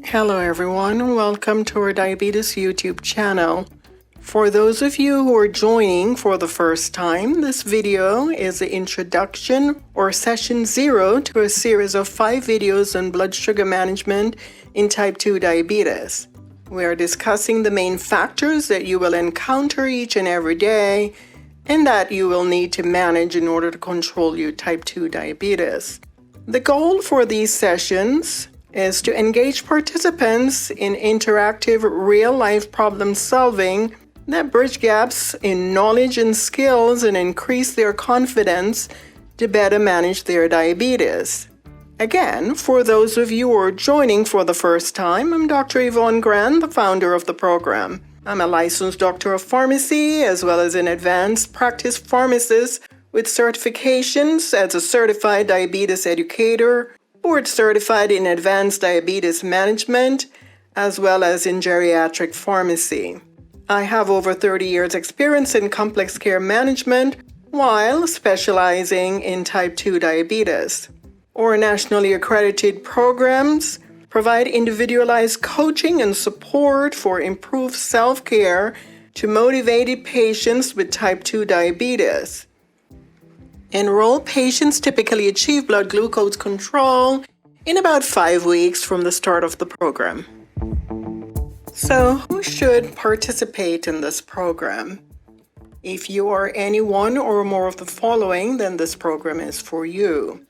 Hello everyone, welcome to our Diabetes YouTube channel. For those of you who are joining for the first time, this video is the introduction or session 0 to a series of 5 videos on blood sugar management in type 2 diabetes. We are discussing the main factors that you will encounter each and every day and that you will need to manage in order to control your type 2 diabetes. The goal for these sessions is to engage participants in interactive real-life problem solving that bridge gaps in knowledge and skills and increase their confidence to better manage their diabetes. Again, for those of you who are joining for the first time, I'm Dr. Yvonne Grant, the founder of the program. I'm a licensed doctor of pharmacy as well as an advanced practice pharmacist with certifications as a Certified Diabetes Educator, board certified in advanced diabetes management, as well as in geriatric pharmacy. I have over 30 years experience in complex care management while specializing in type 2 diabetes. Our nationally accredited programs provide individualized coaching and support for improved self-care to motivated patients with type 2 diabetes. Enrolled patients typically achieve blood glucose control in about 5 weeks from the start of the program. So, who should participate in this program? If you are any one or more of the following, then this program is for you.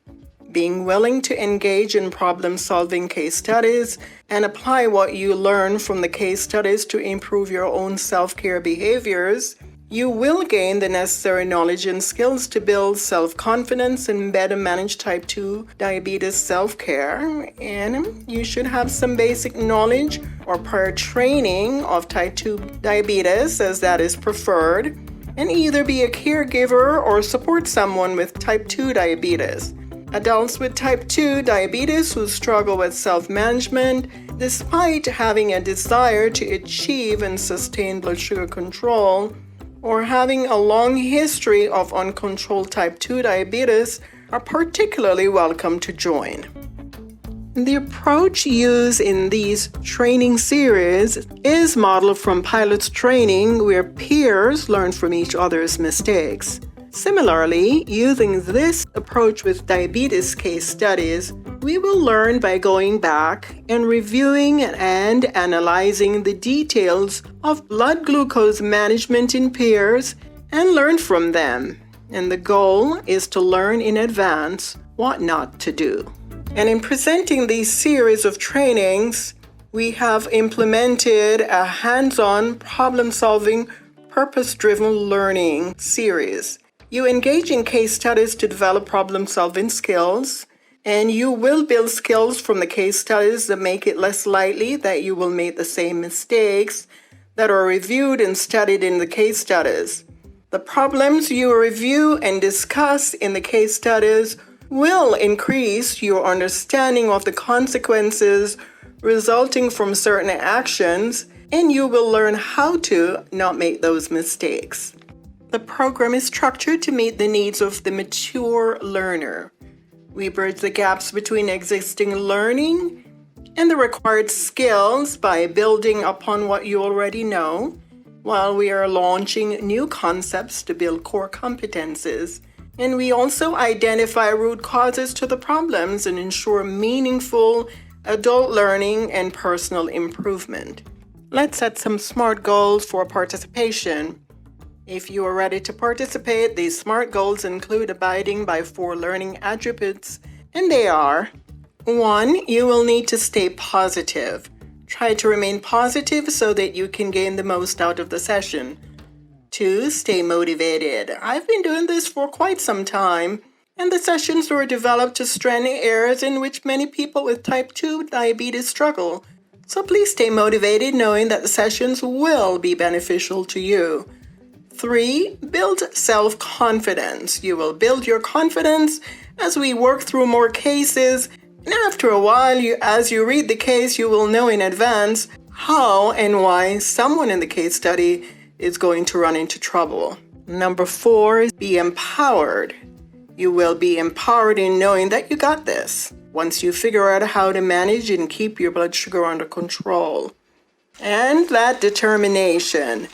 Being willing to engage in problem-solving case studies and apply what you learn from the case studies to improve your own self-care behaviors, you will gain the necessary knowledge and skills to build self-confidence and better manage type 2 diabetes self-care. And you should have some basic knowledge or prior training of type 2 diabetes, as that is preferred, and either be a caregiver or support someone with type 2 diabetes. Adults with type 2 diabetes who struggle with self-management despite having a desire to achieve and sustain blood sugar control, or having a long history of uncontrolled type 2 diabetes are particularly welcome to join. The approach used in these training series is modeled from pilots training where peers learn from each other's mistakes. Similarly, using this approach with diabetes case studies, we will learn by going back and reviewing and analyzing the details of blood glucose management in peers and learn from them. And the goal is to learn in advance what not to do. And in presenting these series of trainings, we have implemented a hands-on problem-solving, purpose-driven learning series. You engage in case studies to develop problem-solving skills, and you will build skills from the case studies that make it less likely that you will make the same mistakes that are reviewed and studied in the case studies. The problems you review and discuss in the case studies will increase your understanding of the consequences resulting from certain actions, and you will learn how to not make those mistakes. The program is structured to meet the needs of the mature learner. We bridge the gaps between existing learning and the required skills by building upon what you already know, while we are launching new concepts to build core competencies. And we also identify root causes to the problems and ensure meaningful adult learning and personal improvement. Let's set some SMART goals for participation. If you are ready to participate, these SMART goals include abiding by 4 learning attributes, and they are: 1. You will need to stay positive. Try to remain positive so that you can gain the most out of the session. 2. Stay motivated. I've been doing this for quite some time, and the sessions were developed to strengthen areas in which many people with type 2 diabetes struggle. So please stay motivated knowing that the sessions will be beneficial to you. 3. Build self-confidence. You will build your confidence as we work through more cases, and after a while, as you read the case, you will know in advance how and why someone in the case study is going to run into trouble. Number 4 is be empowered. You will be empowered in knowing that you got this once you figure out how to manage and keep your blood sugar under control. And that determination.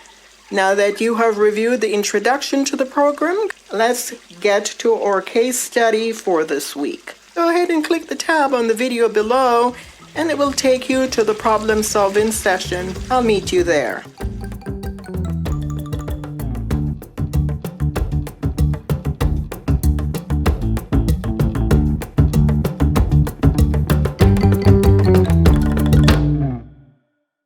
Now that you have reviewed the introduction to the program, let's get to our case study for this week. Go ahead and click the tab on the video below, and it will take you to the problem-solving session. I'll meet you there.